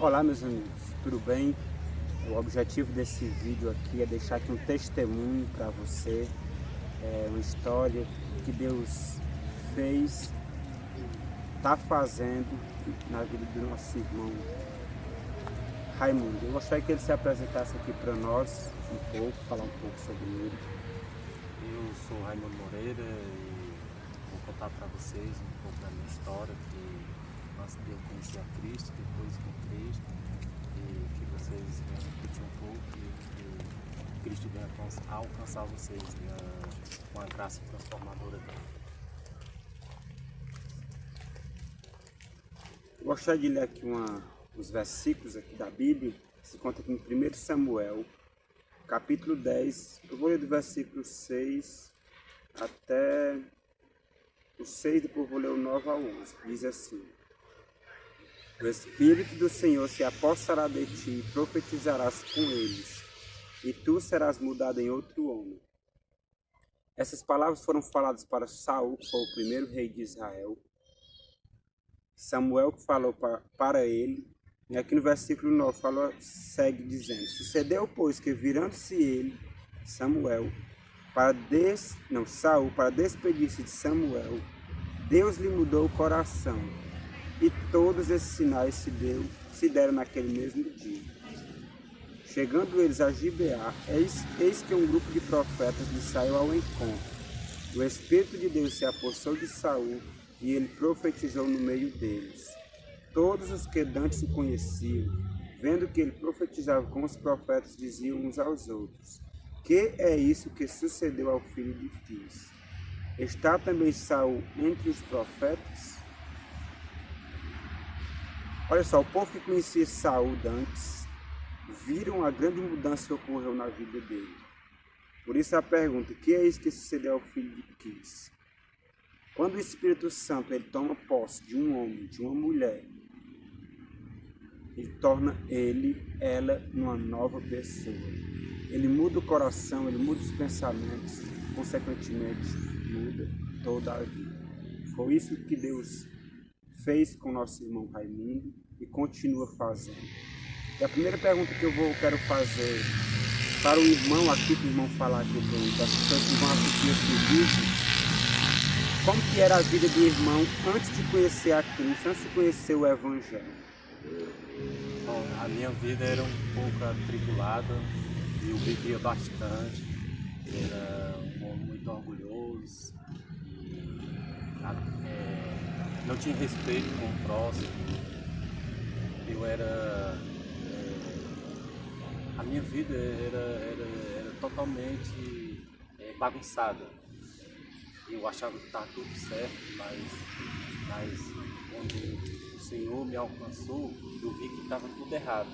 Olá, meus amigos, tudo bem? O objetivo desse vídeo aqui é deixar aqui um testemunho para você, uma história que Deus fez, está fazendo na vida do nosso irmão Raimundo. Eu gostaria que ele se apresentasse aqui para nós um pouco, falar um pouco sobre ele. Eu sou Raimundo Moreira e vou contar para vocês um pouco da minha história, que antes de eu conhecer a Cristo, depois com Cristo, e que vocês venham refletir um pouco e que Cristo venha alcançar vocês com a graça transformadora dele. Eu gostaria de ler aqui uns versículos aqui da Bíblia, que se encontra aqui em 1 Samuel, capítulo 10, eu vou ler do versículo 6 até o 6, depois vou ler o 9 ao 11. Diz assim: O Espírito do Senhor se apossará de ti e profetizarás com eles, e tu serás mudado em outro homem. Essas palavras foram faladas para Saul, que foi o primeiro rei de Israel. Samuel que falou para ele, e aqui no versículo 9 segue dizendo: Sucedeu, pois, que virando-se ele, Saul, para despedir-se de Samuel, Deus lhe mudou o coração, e todos esses sinais se deram naquele mesmo dia. Chegando eles a Gibeá, eis que um grupo de profetas lhe saiu ao encontro. O Espírito de Deus se apossou de Saul, e ele profetizou no meio deles. Todos os que dantes o conheciam, vendo que ele profetizava com os profetas, diziam uns aos outros: Que é isso que sucedeu ao filho de Quis? Está também Saul entre os profetas? Olha só, o povo que conhecia Saul antes viram a grande mudança que ocorreu na vida dele. Por isso a pergunta: que é isso que sucedeu ao filho de Quis? Quando o Espírito Santo ele toma posse de um homem, de uma mulher, ele torna ela uma nova pessoa. Ele muda o coração, ele muda os pensamentos, consequentemente muda toda a vida. Foi isso que Deus fez com nosso irmão Raimundo e continua fazendo. E a primeira pergunta que eu quero fazer para o irmão aqui, que o irmão falar aqui para as pessoas que vão assistir esse vídeo: como que era a vida do irmão antes de conhecer a Cristo, antes de conhecer o Evangelho? Bom, a minha vida era um pouco atribulada, eu bebia bastante, era um homem muito orgulhoso e não tinha respeito com o próximo. Eu era. A minha vida era totalmente bagunçada. Eu achava que estava tudo certo, mas quando o Senhor me alcançou, eu vi que estava tudo errado.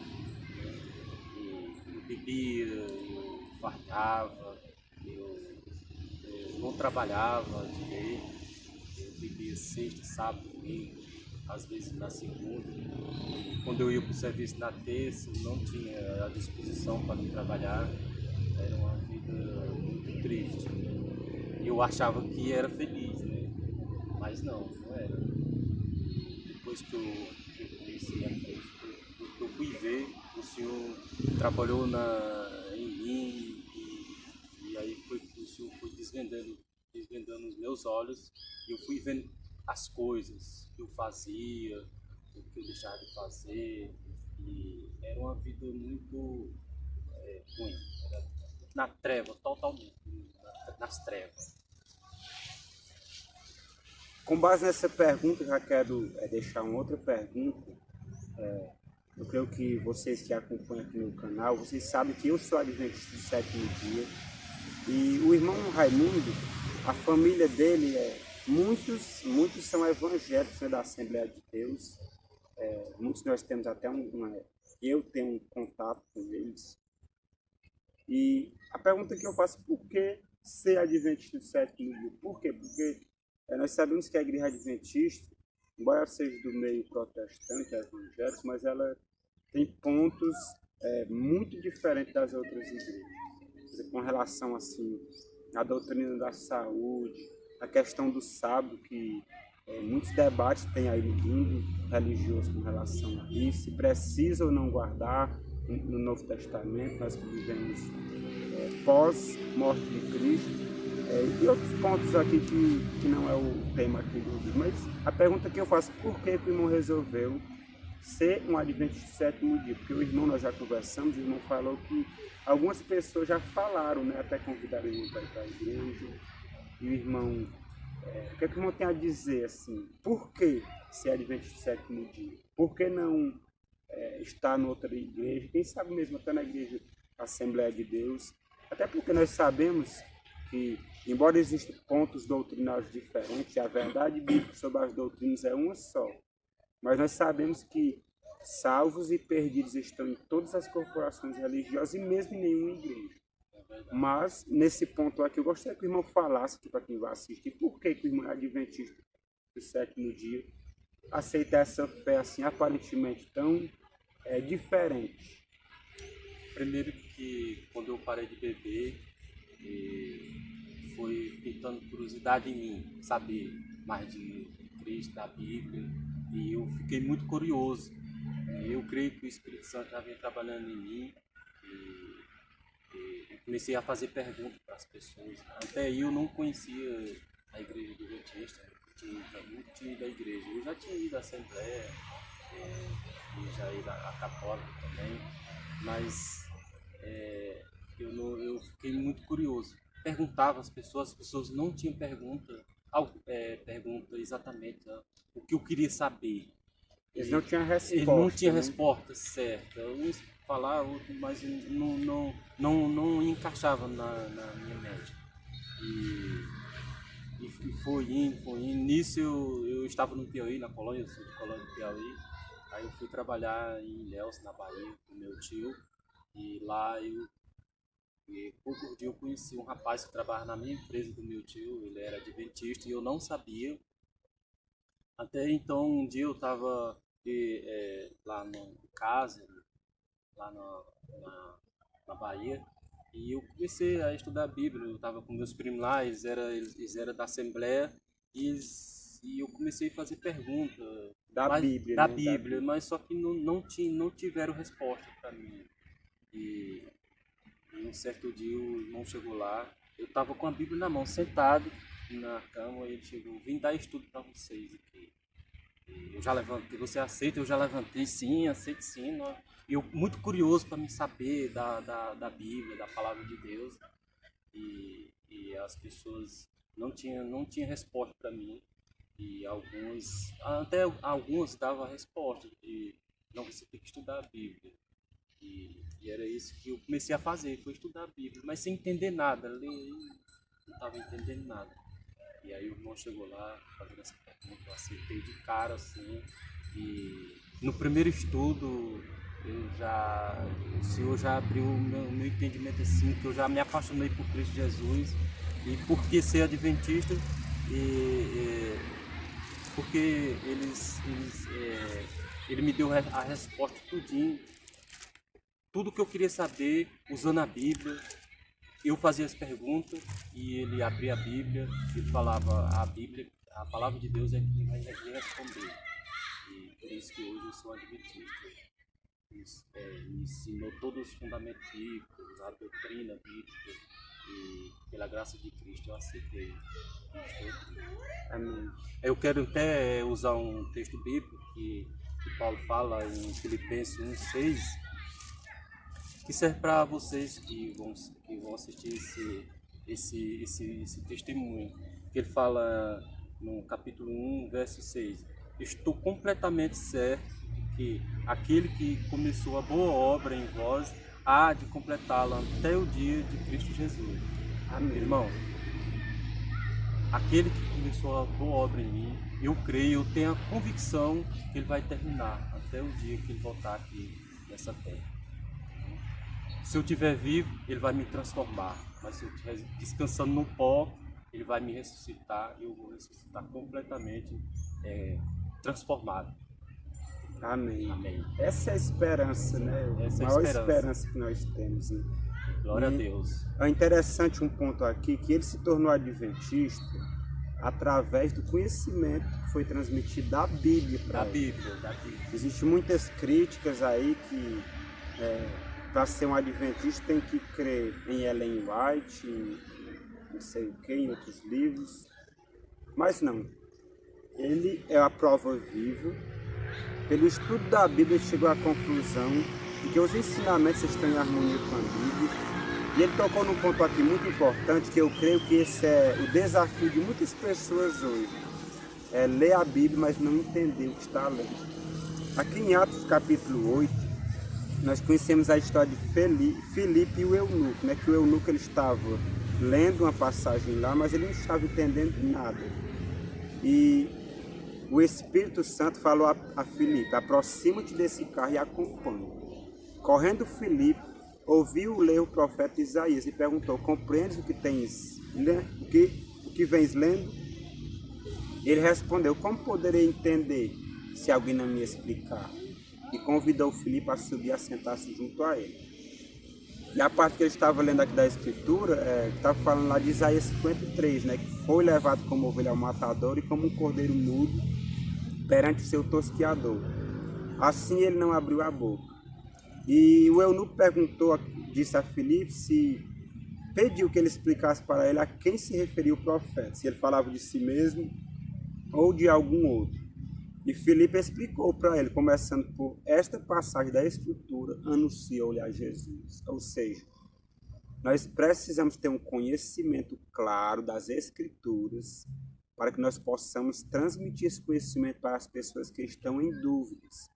Eu bebia, eu fartava, eu não trabalhava direito, eu bebia sexta, sábado, domingo, às vezes na segunda. E quando eu ia para o serviço na terça, eu não tinha a disposição para ir trabalhar. Era uma vida muito triste. Eu achava que era feliz, né? Mas não era. Depois que eu conheci a Cristo, que eu fui ver, o Senhor trabalhou em mim e aí foi que o Senhor foi desvendando os meus olhos e eu fui vendo as coisas que eu fazia, o que eu deixava de fazer, e era uma vida muito ruim, era na treva, totalmente, nas trevas. Com base nessa pergunta, eu já quero deixar uma outra pergunta. Eu creio que vocês que acompanham aqui no canal, vocês sabem que eu sou adventista do sétimo dia. E o irmão Raimundo, a família dele, muitos são evangélicos, né, da Assembleia de Deus. Muitos nós temos até eu tenho um contato com eles. E a pergunta que eu faço: por que ser adventista do sétimo dia? Por quê? Porque nós sabemos que a igreja adventista, embora ela seja do meio protestante, evangélico, mas ela tem pontos muito diferentes das outras igrejas. Por exemplo, com relação assim, à doutrina da saúde, a questão do sábado, que Muitos debates tem aí no mundo religioso com relação a isso, se precisa ou não guardar no Novo Testamento, nós que vivemos pós-morte de Cristo, e outros pontos aqui que não é o tema aqui do vídeo. Mas a pergunta que eu faço, por que o irmão resolveu ser um adventista do sétimo dia? Porque o irmão, nós já conversamos, o irmão falou que algumas pessoas já falaram, né, até convidaram o irmão para ir para a igreja, e o irmão, o que é que o irmão tem a dizer, assim, por que ser adventista do sétimo dia? Por que não estar em outra igreja? Quem sabe mesmo até na igreja Assembleia de Deus? Até porque nós sabemos que, embora existam pontos doutrinários diferentes, a verdade bíblica sobre as doutrinas é uma só. Mas nós sabemos que salvos e perdidos estão em todas as corporações religiosas e mesmo em nenhuma igreja. Mas, nesse ponto aqui, eu gostaria que o irmão falasse aqui para quem vai assistir, por que o irmão é adventista do sétimo dia aceita essa fé assim, aparentemente tão diferente. Primeiro que quando eu parei de beber, foi pintando curiosidade em mim, saber mais de Cristo, da Bíblia, e eu fiquei muito curioso. Eu creio que o Espírito Santo já vem trabalhando em mim e eu comecei a fazer perguntas para as pessoas. Até eu não conhecia a igreja adventista, eu nunca tinha ido à igreja. Eu já tinha ido à Assembleia, e já ido à Católica também, mas eu fiquei muito curioso. Perguntava às pessoas não tinham pergunta exatamente o que eu queria saber. Eles não tinham resposta. Eles não tinham resposta certa. Uns falavam, mas não encaixava na minha mente. E foi indo. Nisso eu estava no Piauí, na colônia, eu sou de colônia do Piauí. Aí eu fui trabalhar em Ilhéus, na Bahia, com meu tio. E lá pouco dia eu conheci um rapaz que trabalhava na minha empresa do meu tio. Ele era adventista e eu não sabia. Até então, um dia eu estava lá no casa, lá na Bahia, e eu comecei a estudar a Bíblia. Eu estava com meus primos lá, eles eram da Assembleia, e eu comecei a fazer perguntas da Bíblia, da né? Bíblia, mas só que não tiveram resposta para mim. E um certo dia o irmão chegou lá, eu estava com a Bíblia na mão, sentado na cama, e ele chegou: vim dar estudo para vocês aqui. Eu já levantei, você aceita? Eu já levantei, sim, aceito sim. Eu muito curioso para me saber da Bíblia, da Palavra de Deus. E as pessoas não tinham resposta para mim. E até alguns davam a resposta de: não, você tem que estudar a Bíblia. E era isso que eu comecei a fazer, foi estudar a Bíblia, mas sem entender nada, ler, não estava entendendo nada. E aí o irmão chegou lá, fazendo essa pergunta, eu aceitei de cara, assim, e no primeiro estudo, o Senhor já abriu o meu entendimento, assim, que eu já me apaixonei por Cristo Jesus, e por que ser adventista, porque ele me deu a resposta tudinho, tudo que eu queria saber, usando a Bíblia. Eu fazia as perguntas e ele abria a Bíblia, ele falava: a Bíblia, a Palavra de Deus é que vai me responder. E por isso que hoje eu sou adventista. Me ensinou todos os fundamentos bíblicos, a doutrina bíblica, e pela graça de Cristo eu aceitei. Amém. Eu quero até usar um texto bíblico que Paulo fala em Filipenses 1:6, que serve para vocês que vão assistir esse testemunho. Ele fala no capítulo 1, verso 6: estou completamente certo de que aquele que começou a boa obra em vós há de completá-la até o dia de Cristo Jesus. Amém. Irmão, aquele que começou a boa obra em mim, eu creio, eu tenho a convicção que ele vai terminar até o dia que ele voltar aqui nessa terra. Se eu estiver vivo, ele vai me transformar. Mas se eu estiver descansando no pó, ele vai me ressuscitar e eu vou ressuscitar completamente transformado. Amém. Amém. Essa é a esperança, né? Essa é a maior esperança. esperança que nós temos, né? Glória a Deus. É interessante um ponto aqui, que ele se tornou adventista através do conhecimento que foi transmitido da Bíblia para ele. Da Bíblia. Existem muitas críticas aí que para ser um adventista tem que crer em Ellen White, em não sei o que, em outros livros, mas não. Ele é a prova viva. Pelo estudo da Bíblia, ele chegou à conclusão de que os ensinamentos estão em harmonia com a Bíblia. E ele tocou num ponto aqui muito importante, que eu creio que esse é o desafio de muitas pessoas hoje. É ler a Bíblia, mas não entender o que está lendo. Aqui em Atos capítulo 8, nós conhecemos a história de Filipe e o eunuco, né? Que o eunuco ele estava lendo uma passagem lá, mas ele não estava entendendo nada. E o Espírito Santo falou a Filipe: aproxima-te desse carro e acompanha. Correndo Filipe, ouviu ler o profeta Isaías e perguntou: compreendes o que vens lendo? Ele respondeu: como poderei entender se alguém não me explicar? E convidou Filipe a subir e a sentar-se junto a ele. E a parte que ele estava lendo aqui da Escritura, estava falando lá de Isaías 53, né, que foi levado como ovelha ao matador e como um cordeiro mudo perante o seu tosqueador. Assim ele não abriu a boca. E o eunuco disse a Filipe pediu que ele explicasse para ele a quem se referia o profeta, se ele falava de si mesmo ou de algum outro. E Filipe explicou para ele, começando por esta passagem da Escritura, anunciou-lhe a Jesus. Ou seja, nós precisamos ter um conhecimento claro das Escrituras para que nós possamos transmitir esse conhecimento para as pessoas que estão em dúvidas.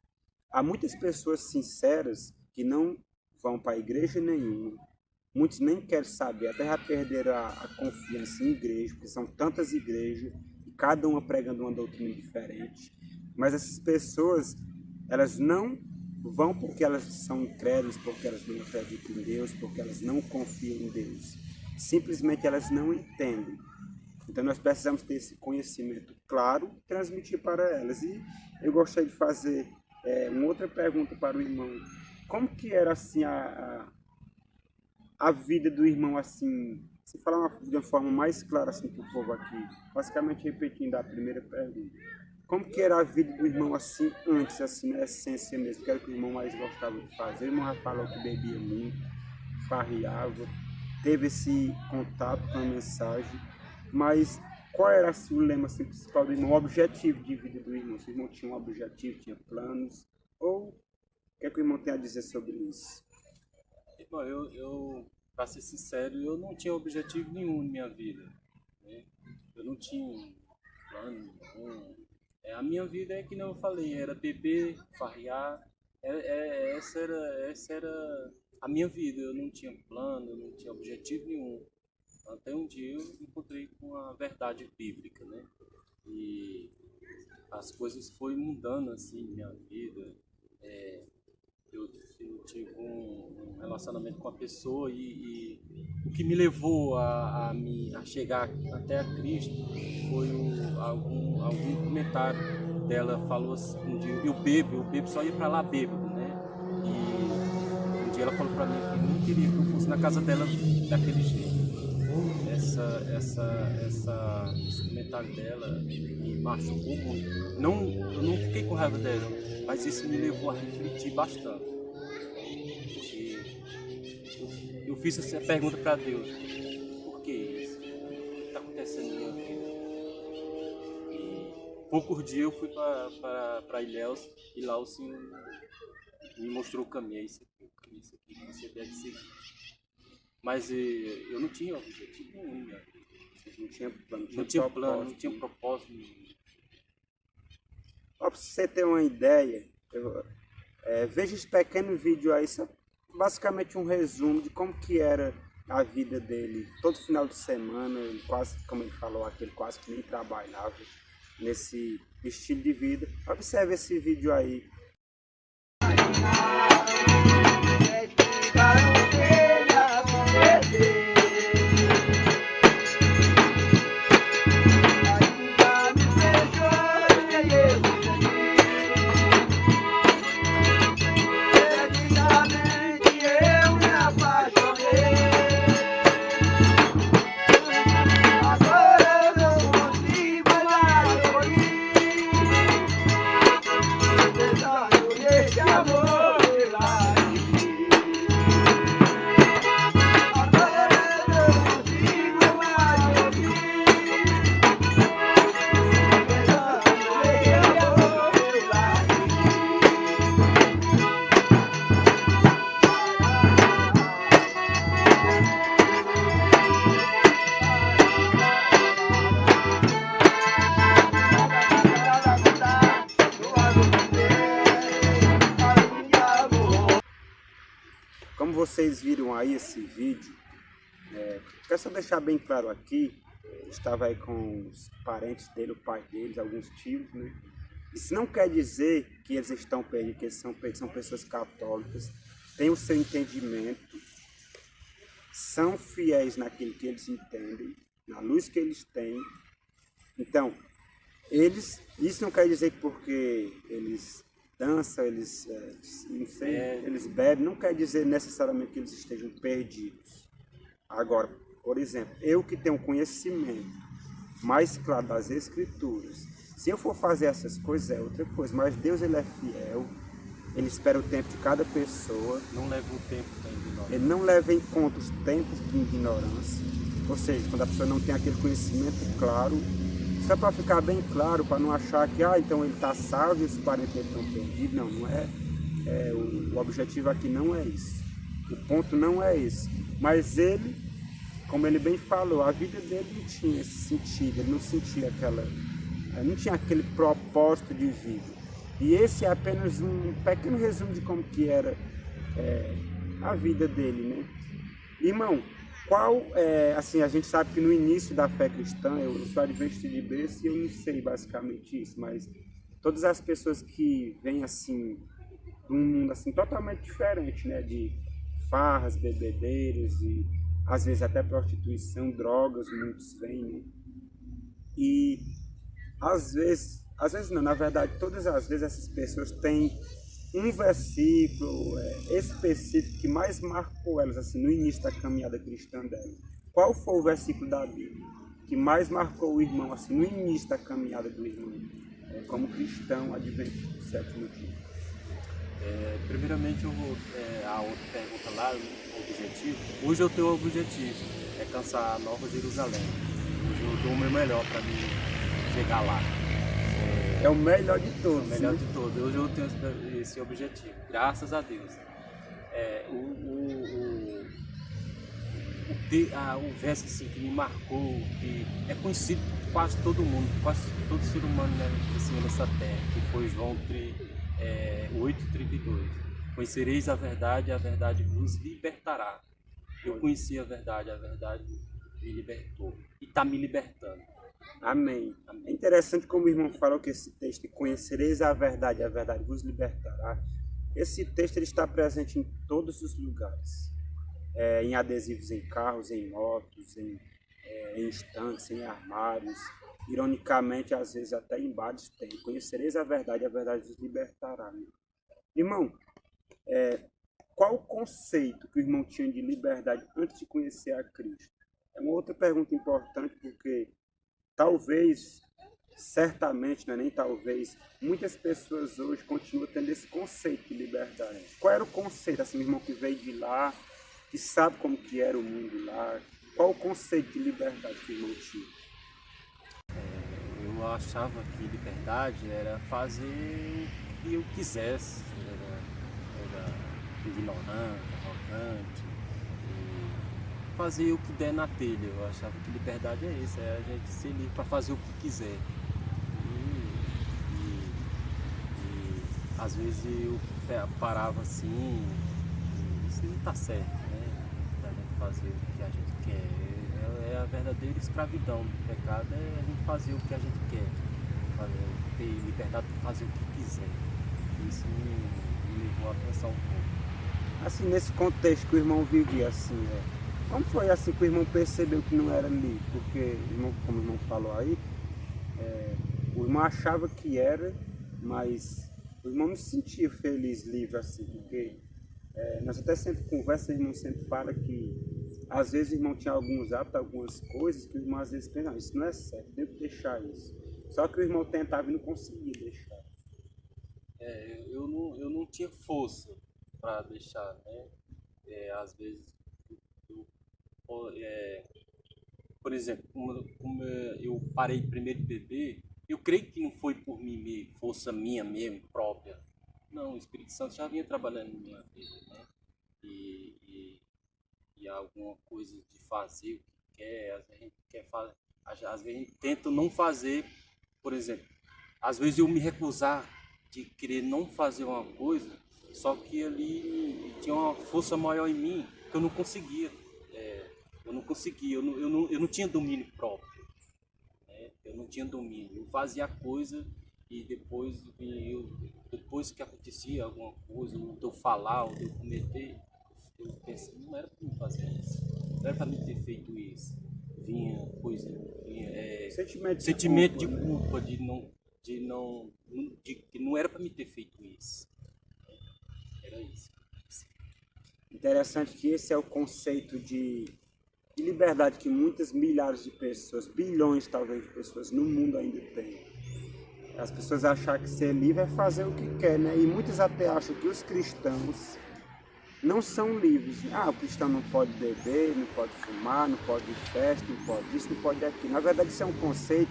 Há muitas pessoas sinceras que não vão para a igreja nenhuma, muitos nem querem saber, até já perderam a confiança em igreja, porque são tantas igrejas, e cada uma pregando uma doutrina diferente. Mas essas pessoas, elas não vão porque elas são incrédulas, porque elas não acreditam em Deus, porque elas não confiam em Deus. Simplesmente elas não entendem. Então nós precisamos ter esse conhecimento claro e transmitir para elas. E eu gostaria de fazer uma outra pergunta para o irmão. Como que era assim a vida do irmão assim, se falar de uma forma mais clara assim para o povo aqui, basicamente repetindo a primeira pergunta. Como que era a vida do irmão assim antes, assim na essência mesmo, que era o que o irmão mais gostava de fazer? O irmão já falou que bebia muito, farriava, teve esse contato com a mensagem, mas qual era assim, o lema assim, principal do irmão, o objetivo de vida do irmão? Se o irmão tinha um objetivo, tinha planos, ou o que é que o irmão tem a dizer sobre isso? Bom, eu para ser sincero, eu não tinha objetivo nenhum na minha vida, né? Eu não tinha plano nenhum. A minha vida é que não eu falei, era beber, farrear, essa era a minha vida. Eu não tinha plano, eu não tinha objetivo nenhum. Até um dia eu encontrei com a verdade bíblica, né? E as coisas foram mudando assim na minha vida. Eu tive um relacionamento com a pessoa e o que me levou a chegar até a Cristo foi algum comentário dela. Falou assim, um dia eu bebo só ia para lá bêbado, né? E um dia ela falou para mim que não queria que eu fosse na casa dela daquele jeito. Esse comentário dela me machucou muito. Eu não fiquei com raiva dela, mas isso me levou a refletir bastante. Porque eu fiz essa pergunta para Deus: por que isso? O que está acontecendo na minha vida? E poucos dias eu fui para Ilhéus e lá o Senhor me mostrou o caminho. É isso aqui que você deve seguir. Mas eu não tinha objetivo nenhum, né? Não tinha plano, não tinha propósito nenhum. Para você ter uma ideia, veja esse pequeno vídeo aí, isso é basicamente um resumo de como que era a vida dele. Todo final de semana, quase, como ele falou aqui, ele quase que nem trabalhava nesse estilo de vida. Observe esse vídeo aí. vocês viram aí esse vídeo, quero só deixar bem claro aqui, estava aí com os parentes dele, o pai deles, alguns tios, né? Isso não quer dizer que eles estão perdidos, que eles são pessoas católicas, têm o seu entendimento, são fiéis naquilo que eles entendem, na luz que eles têm. Então, isso não quer dizer que porque eles dançam, não sei, eles bebem, não quer dizer necessariamente que eles estejam perdidos. Agora, por exemplo, eu que tenho conhecimento mais claro das Escrituras, se eu for fazer essas coisas é outra coisa, mas Deus ele é fiel, ele espera o tempo de cada pessoa. Não leva o tempo da ignorância. Ele não leva em conta os tempos de ignorância, ou seja, quando a pessoa não tem aquele conhecimento claro, só para ficar bem claro, para não achar que então ele está salvo e os parentes dele estão perdidos. Não, não é. O objetivo aqui não é isso. O ponto não é esse. Mas ele, como ele bem falou, a vida dele não tinha esse sentido, ele não sentia não tinha aquele propósito de vida. E esse é apenas um pequeno resumo de como que era a vida dele, né? Irmão, assim, a gente sabe que no início da fé cristã, eu sou adventista de berço e eu não sei basicamente isso, mas todas as pessoas que vêm assim, de um mundo assim, totalmente diferente, né? De farras, bebedeiros e às vezes até prostituição, drogas, muitos vêm, né? E às vezes não, na verdade, todas as vezes essas pessoas têm um versículo específico que mais marcou elas assim, no início da caminhada cristã dela. Qual foi o versículo da Bíblia que mais marcou o irmão assim, no início da caminhada do irmão, como cristão adventista do sétimo dia? Primeiramente, a outra pergunta lá, o objetivo. Hoje eu tenho o objetivo, é alcançar a Nova Jerusalém. Hoje eu dou o meu melhor para mim chegar lá. É o melhor de todos. O melhor de todos. Hoje eu tenho esse objetivo, graças a Deus. O verso assim, que me marcou, que é conhecido por quase todo mundo, quase todo ser humano, né, nessa terra, que foi João 8,32. Conhecereis a verdade e a verdade vos libertará. Eu conheci a verdade me libertou. E está me libertando. Amém. É interessante como o irmão falou que esse texto, conhecereis a verdade vos libertará. Esse texto ele está presente em todos os lugares. Em adesivos em carros, em motos, em estantes, em armários. Ironicamente, às vezes até em bares tem. Conhecereis a verdade vos libertará. Irmão, qual o conceito que o irmão tinha de liberdade antes de conhecer a Cristo? É uma outra pergunta importante, porque talvez, certamente, não é nem talvez, muitas pessoas hoje continuam tendo esse conceito de liberdade. Qual era o conceito, assim, o irmão que veio de lá, que sabe como que era o mundo lá, qual o conceito de liberdade que o irmão tinha? Eu achava que liberdade era fazer o que eu quisesse, era ignorante, arrogante, fazer o que der na telha. Eu achava que liberdade é isso, é a gente ser livre para fazer o que quiser. E às vezes eu parava assim, isso não está certo, né? Da gente fazer o que a gente quer. É a verdadeira escravidão do pecado, é a gente fazer o que a gente quer, ter liberdade para fazer o que quiser. Isso me levou a pensar um pouco. Assim, nesse contexto que o irmão vivia, assim, como foi assim que o irmão percebeu que não era livre? Porque, como o irmão falou aí, o irmão achava que era, mas o irmão não se sentia feliz, livre assim, porque nós até sempre conversamos, o irmão sempre fala que às vezes o irmão tinha alguns hábitos, algumas coisas que o irmão às vezes pensa, não, isso não é certo, tenho que deixar isso. Só que o irmão tentava e não conseguia deixar. Eu não tinha força para deixar, né? Às vezes, por exemplo, como eu parei primeiro de beber, eu creio que não foi por mim mesmo, força minha mesmo, própria. Não, o Espírito Santo já vinha trabalhando na minha vida, né? E alguma coisa de fazer o que quer, às vezes a gente quer fazer, às vezes a gente tenta não fazer, por exemplo, às vezes eu me recusar de querer não fazer uma coisa Só que ali tinha uma força maior em mim que eu não conseguia. Eu não tinha domínio próprio. Eu não tinha domínio. Eu fazia a coisa e depois que acontecia alguma coisa, ou de eu falar, ou de eu cometer, eu pensei, não era para mim fazer isso. Não era para mim ter feito isso. Vinha coisa, sentimento de culpa, de que não era para mim ter feito isso. Era isso. Interessante que esse é o conceito de liberdade que muitas milhares de pessoas, bilhões talvez de pessoas no mundo ainda têm. As pessoas acham que ser livre é fazer o que quer, né? E muitos até acham que os cristãos não são livres. O cristão não pode beber, não pode fumar, não pode ir em festa, não pode isso, não pode aquilo. Na verdade, isso é um conceito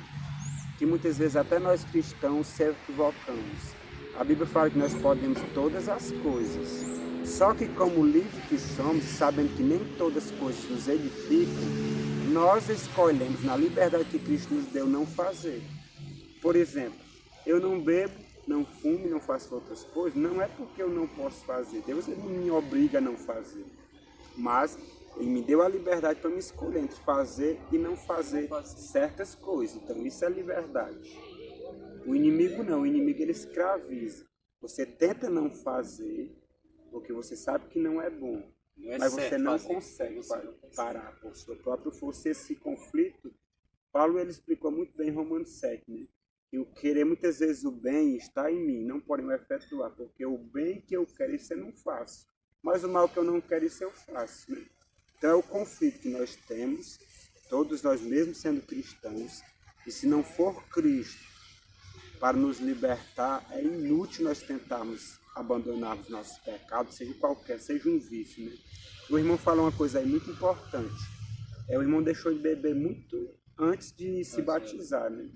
que muitas vezes até nós cristãos se equivocamos. A Bíblia fala que nós podemos todas as coisas. Só que como livres que somos, sabendo que nem todas as coisas nos edificam, nós escolhemos, na liberdade que Cristo nos deu, não fazer. Por exemplo, eu não bebo, não fumo, não faço outras coisas, não é porque eu não posso fazer. Deus não me obriga a não fazer. Mas Ele me deu a liberdade para me escolher entre fazer e não fazer certas coisas. Então isso é liberdade. O inimigo não, o inimigo ele escraviza. Você tenta não fazer porque você sabe que não é bom, mas você não consegue parar por sua própria força. Esse conflito, Paulo ele explicou muito bem em Romanos 7, né? Que o querer muitas vezes o bem está em mim, não podem o efetuar, porque o bem que eu quero isso eu não faço, mas o mal que eu não quero isso eu faço, né? Então é o conflito que nós temos, todos nós mesmos sendo cristãos, e se não for Cristo para nos libertar, é inútil nós tentarmos abandonar os nossos pecados, seja qualquer, seja um vício, né? O irmão falou uma coisa aí muito importante. O irmão deixou de beber muito antes de se batizar, né?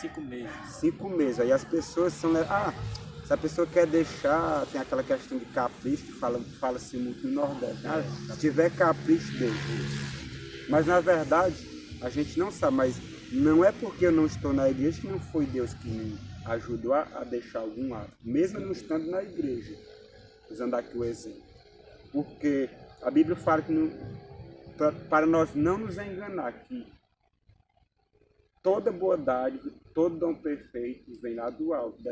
5 meses. 5 meses. Aí as pessoas são... se a pessoa quer deixar, tem aquela questão de capricho, que fala-se muito no Nordeste. Se tiver capricho, deixa. Mas na verdade, a gente não sabe, mas não é porque eu não estou na igreja que não foi Deus que me ajudou a deixar algum ato, mesmo não estando na igreja, usando aqui o exemplo. Porque a Bíblia fala que para nós não nos enganar, que toda boa dádiva, todo dom perfeito vem lá do alto,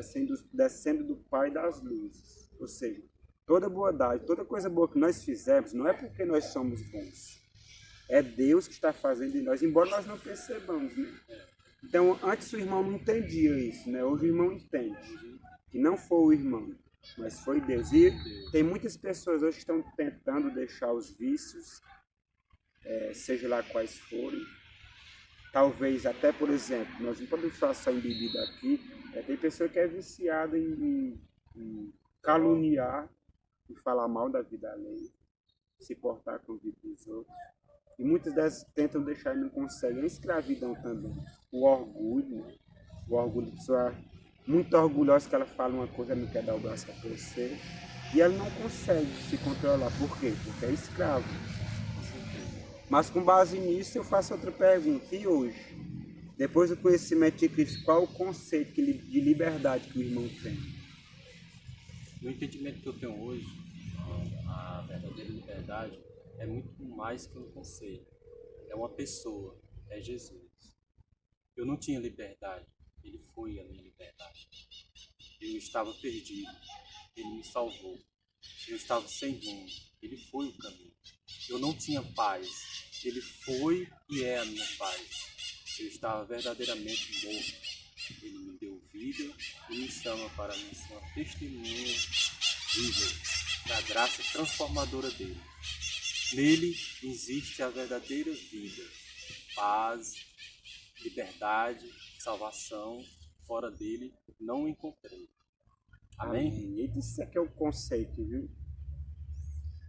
descendo do Pai das luzes. Ou seja, toda boa dádiva, toda coisa boa que nós fizemos, não é porque nós somos bons. É Deus que está fazendo em nós, embora nós não percebamos, né? Então, antes o irmão não entendia isso, né? Hoje o irmão entende. Que não foi o irmão, mas foi Deus. E tem muitas pessoas hoje que estão tentando deixar os vícios, seja lá quais forem. Talvez até, por exemplo, nós não podemos falar só em bebida aqui, tem pessoa que é viciada em caluniar e falar mal da vida alheia, se portar com a vida dos outros. E muitas dessas tentam deixar e não conseguem. A escravidão também. O orgulho, né? O orgulho de pessoa muito orgulhosa que ela fala uma coisa, ela não quer dar o braço a torcer. E ela não consegue se controlar. Por quê? Porque é escravo. Mas com base nisso eu faço outra pergunta. E hoje? Depois do conhecimento de Cristo, qual o conceito de liberdade que o irmão tem? O entendimento que eu tenho hoje, a verdadeira liberdade, é muito mais que um conceito. É uma pessoa, é Jesus. Eu não tinha liberdade, Ele foi a minha liberdade. Eu estava perdido, Ele me salvou. Eu estava sem rumo, Ele foi o caminho. Eu não tinha paz, Ele foi e é a minha paz. Eu estava verdadeiramente morto. Ele me deu vida e me chama para mim ser uma testemunha viva da graça transformadora dele. Nele existe a verdadeira vida, paz, liberdade, salvação. Fora dele não encontrei. Amém? Amém. Isso aqui é o conceito, viu?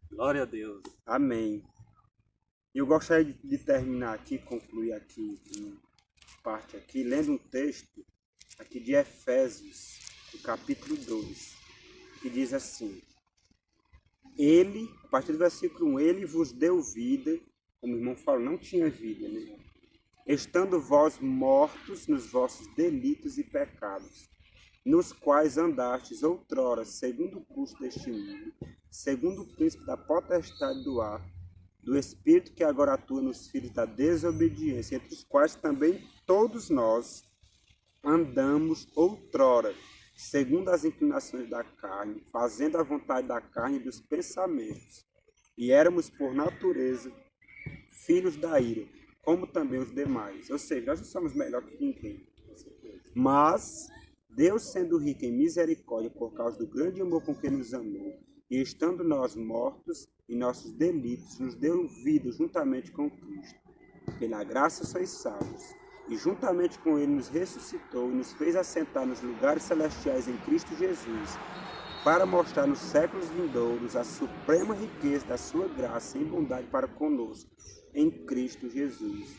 Glória a Deus. Amém. Eu gostaria de terminar aqui, concluir aqui uma parte aqui, lendo um texto aqui de Efésios, do capítulo 2, que diz assim: Ele, a partir do versículo 1, Ele vos deu vida, como o irmão falou, não tinha vida, né? Estando vós mortos nos vossos delitos e pecados, nos quais andastes outrora, segundo o curso deste mundo, segundo o príncipe da potestade do ar, do espírito que agora atua nos filhos da desobediência, entre os quais também todos nós andamos outrora, segundo as inclinações da carne, fazendo a vontade da carne e dos pensamentos. E éramos, por natureza, filhos da ira, como também os demais. Ou seja, nós não somos melhor que ninguém. Mas Deus, sendo rico em misericórdia por causa do grande amor com que nos amou, e estando nós mortos em nossos delitos, nos deu vida juntamente com Cristo. Pela graça sois salvos, e juntamente com Ele nos ressuscitou e nos fez assentar nos lugares celestiais em Cristo Jesus, para mostrar nos séculos vindouros a suprema riqueza da sua graça e bondade para conosco, em Cristo Jesus.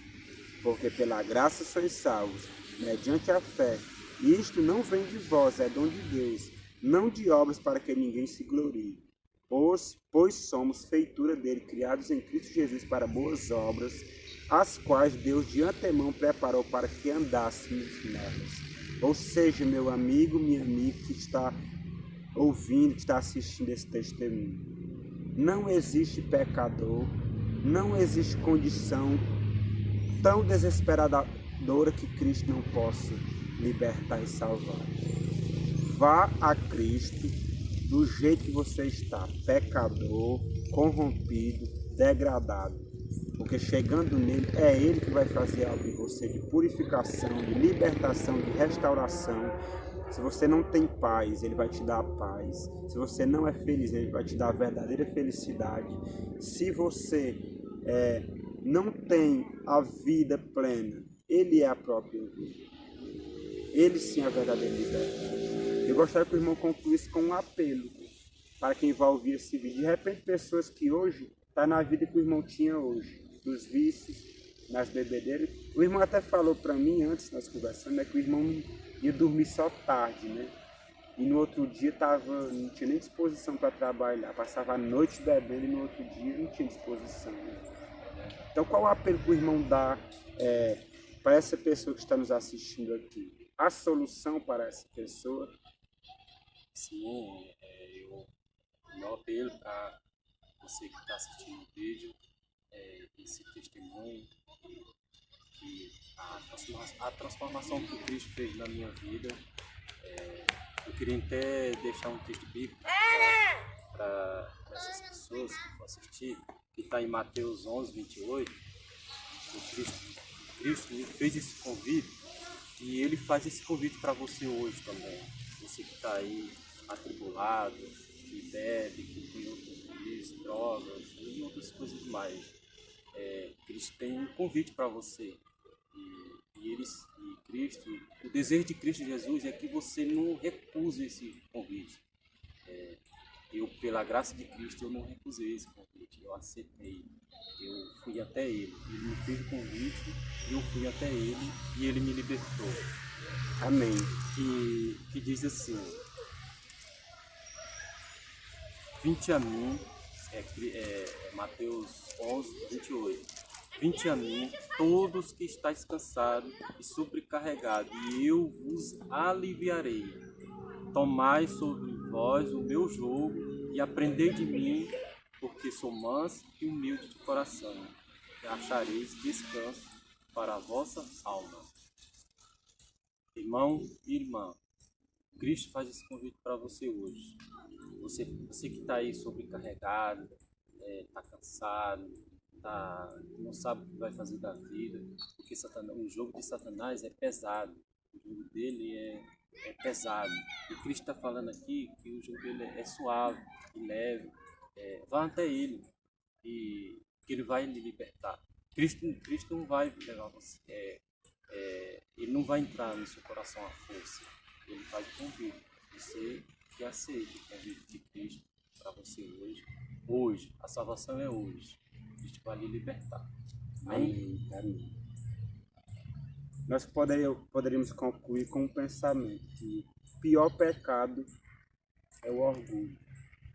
Porque pela graça sois salvos, mediante a fé, e isto não vem de vós, é dom de Deus, não de obras para que ninguém se glorie. Pois somos feitura dele, criados em Cristo Jesus para boas obras, as quais Deus de antemão preparou para que andássemos nelas. Ou seja, meu amigo, minha amiga que está ouvindo, que está assistindo esse testemunho, não existe pecador, não existe condição tão desesperadora que Cristo não possa libertar e salvar. Vá a Cristo do jeito que você está, pecador, corrompido, degradado. Porque chegando nele, é Ele que vai fazer algo em você de purificação, de libertação, de restauração. Se você não tem paz, Ele vai te dar a paz. Se você não é feliz, Ele vai te dar a verdadeira felicidade. Se você não tem a vida plena, Ele é a própria vida. Ele sim é a verdadeira liberdade. Eu gostaria que o irmão concluísse com um apelo para quem vai ouvir esse vídeo. De repente, pessoas que hoje estão na vida que o irmão tinha hoje, dos vícios, nas bebedeiras. O irmão até falou para mim, antes nós conversando, que o irmão ia dormir só tarde, né? E no outro dia não tinha nem disposição para trabalhar, passava a noite bebendo e no outro dia não tinha disposição. Né? Então, qual o apelo que o irmão dá para essa pessoa que está nos assistindo aqui? A solução para essa pessoa? Sim, o meu apelo para você que está assistindo o vídeo, esse testemunho, que a transformação que o Cristo fez na minha vida, eu queria até deixar um texto bíblico para essas pessoas que vão assistir, que está em Mateus 11, 28, Cristo me fez esse convite e Ele faz esse convite para você hoje também. Você que está aí atribulado, que bebe, que tem outros vícios, drogas e outras coisas mais. Cristo tem um convite para você. E Cristo, o desejo de Cristo Jesus é que você não recuse esse convite. Eu, pela graça de Cristo, eu não recusei esse convite, eu aceitei. Eu fui até Ele. Ele me fez o convite, eu fui até Ele e Ele me libertou. Amém. Que diz assim: vinde a mim, Mateus 11, 28. Vinde a mim, todos que estáis cansados e sobrecarregados, e eu vos aliviarei. Tomai sobre vós o meu jugo e aprendei de mim, porque sou manso e humilde de coração, e achareis descanso para a vossa alma. Irmão e irmã, Cristo faz esse convite para você hoje. Você que está aí sobrecarregado, está cansado, não sabe o que vai fazer da vida, porque o jogo de Satanás é pesado, o jogo dele é pesado. E Cristo está falando aqui que o jogo dele é suave e leve. Vá até Ele e que Ele vai lhe libertar. Cristo não vai levar você, Ele não vai entrar no seu coração à força. Ele faz o convite. Você que aceite o convite de Cristo para você hoje. Hoje, a salvação é hoje. Cristo vai lhe libertar. Amém? Amém. Nós poderíamos concluir com um pensamento que o pior pecado é o orgulho.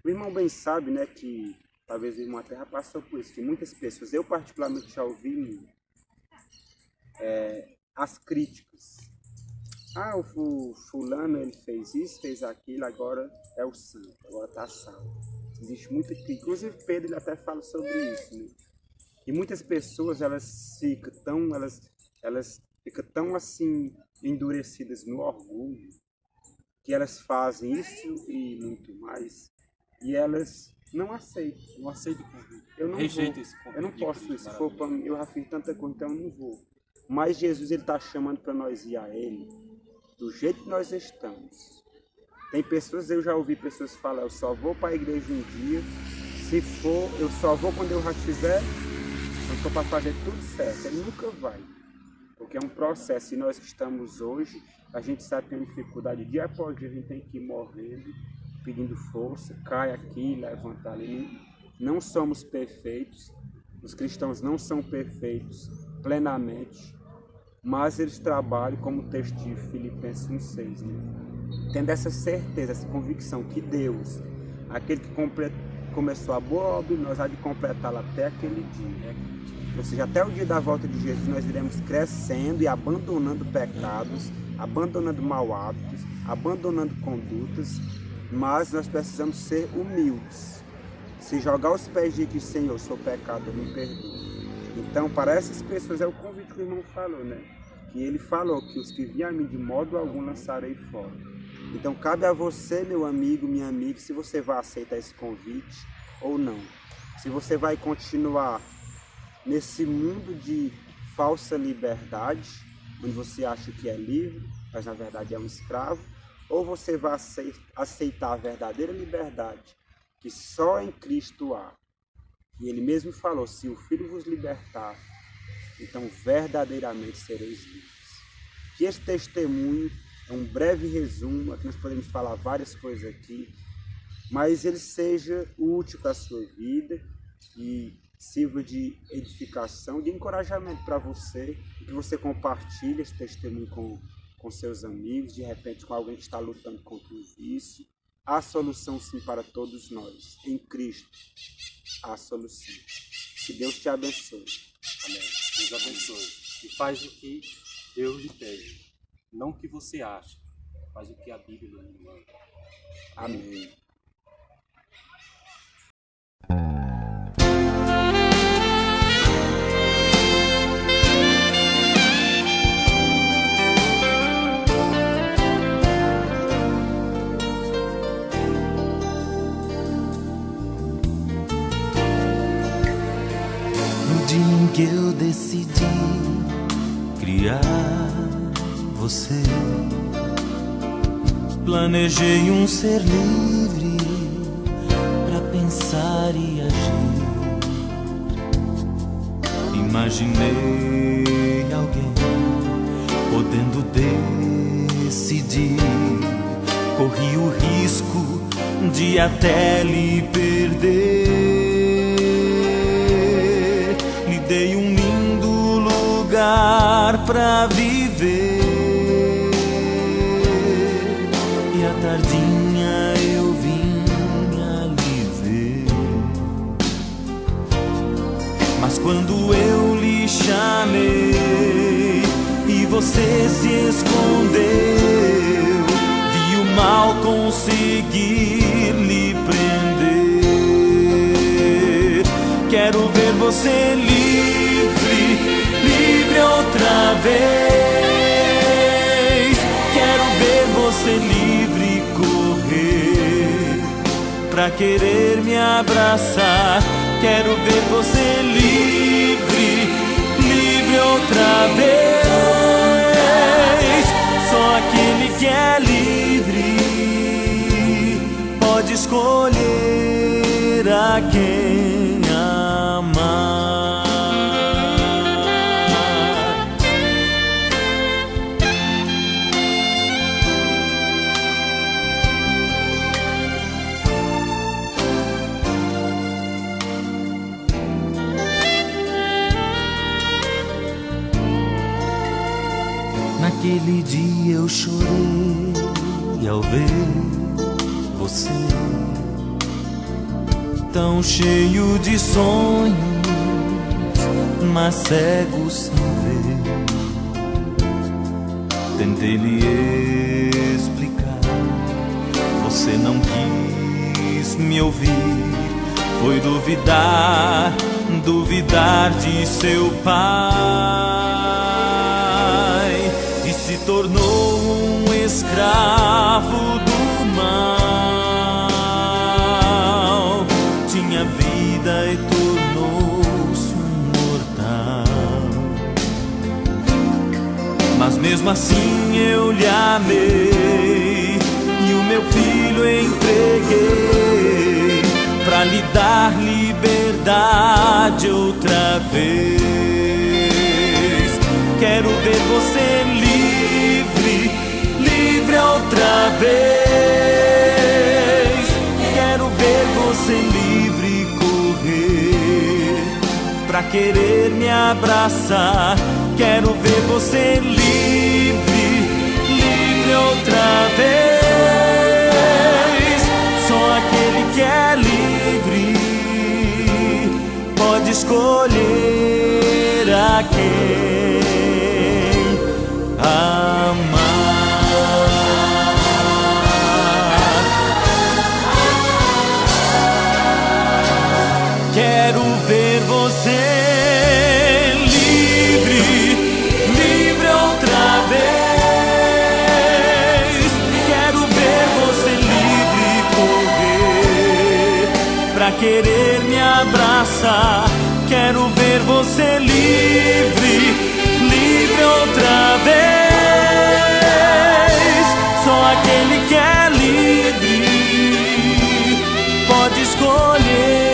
O irmão bem sabe, né, que talvez o irmão até já passou por isso, que muitas pessoas, eu particularmente já ouvi as críticas Ah, o fulano ele fez isso, fez aquilo, agora é o santo, agora está salvo. Existe muita crítica. Inclusive Pedro ele até fala sobre isso, né? E muitas pessoas elas ficam tão assim endurecidas no orgulho que elas fazem isso e muito mais e elas não aceitam. Não aceito o convite. Eu não Rejeito vou. esse convite. Eu não de posso Cristo isso. Se for para maravilhoso. mim, eu já fiz tanta coisa, então eu não vou. Mas Jesus ele está chamando para nós ir a Ele do jeito que nós estamos. Tem pessoas, eu já ouvi pessoas falar, eu só vou para a igreja um dia, se for, eu só vou quando eu já tiver, quando for para fazer tudo certo. Ele nunca vai. Porque é um processo, e nós que estamos hoje, a gente sabe que tem dificuldade, dia após dia a gente tem que ir morrendo, pedindo força, cai aqui, levanta ali. Não somos perfeitos, os cristãos não são perfeitos plenamente, mas eles trabalham, como o texto de Filipenses 1,6, né? Tendo essa certeza, essa convicção que Deus, aquele que começou a boa obra em nós, há de completá-la até aquele dia. Ou seja, até o dia da volta de Jesus, nós iremos crescendo e abandonando pecados, abandonando mau hábitos, abandonando condutas, mas nós precisamos ser humildes. Se jogar aos pés de que, Senhor, sou pecador, me perdoe. Então, para essas pessoas, é o convite que o irmão falou, né? Que ele falou que os que vêm a mim de modo algum lançarei fora. Então, cabe a você, meu amigo, minha amiga, se você vai aceitar esse convite ou não. Se você vai continuar nesse mundo de falsa liberdade, onde você acha que é livre, mas na verdade é um escravo, ou você vai aceitar a verdadeira liberdade, que só em Cristo há. E ele mesmo falou, se o Filho vos libertar, então verdadeiramente sereis livres. Que esse testemunho é um breve resumo, aqui nós podemos falar várias coisas aqui, mas ele seja útil para a sua vida e sirva de edificação, de encorajamento para você, que você compartilhe esse testemunho com seus amigos, de repente com alguém que está lutando contra o vício. Há solução sim para todos nós, em Cristo há solução. Que Deus te abençoe. Amém. Deus abençoe. E faz o que Deus lhe pede. Não o que você acha. Faz o que a Bíblia lhe manda. Amém. No dia em que eu decidi criar você, planejei um ser livre pra pensar e agir. Imaginei alguém podendo decidir. Corri o risco de até lhe perder. Lhe dei um lindo lugar pra viver. E à tardinha eu vinha lhe ver. Mas quando eu lhe chamei e você se escondeu, vi o mal conseguir lhe prender. Quero ver você livre, livre outra vez. Quero ver você livre correr pra querer me abraçar. Quero ver você livre, livre outra vez. Só aquele que é livre pode escolher a quem amar. Naquele dia eu chorei ao ver você, tão cheio de sonhos, mas cego sem ver. Tentei lhe explicar, você não quis me ouvir. Foi duvidar, duvidar de seu pai, e se tornou um escravo do mal. Tinha vida e tornou-se um mortal, mas mesmo assim eu lhe amei e o meu filho entreguei pra lhe dar liberdade outra vez. Quero ver você livre, livre outra vez. Quero ver você livre correr pra querer me abraçar. Quero ver você livre, livre outra vez. Só aquele que é livre pode escolher a quem amar. Quero ver você livre, livre outra vez. Quero ver você livre correr pra querer me abraçar. Quero ver você livre, livre outra vez. Só aquele que é livre pode escolher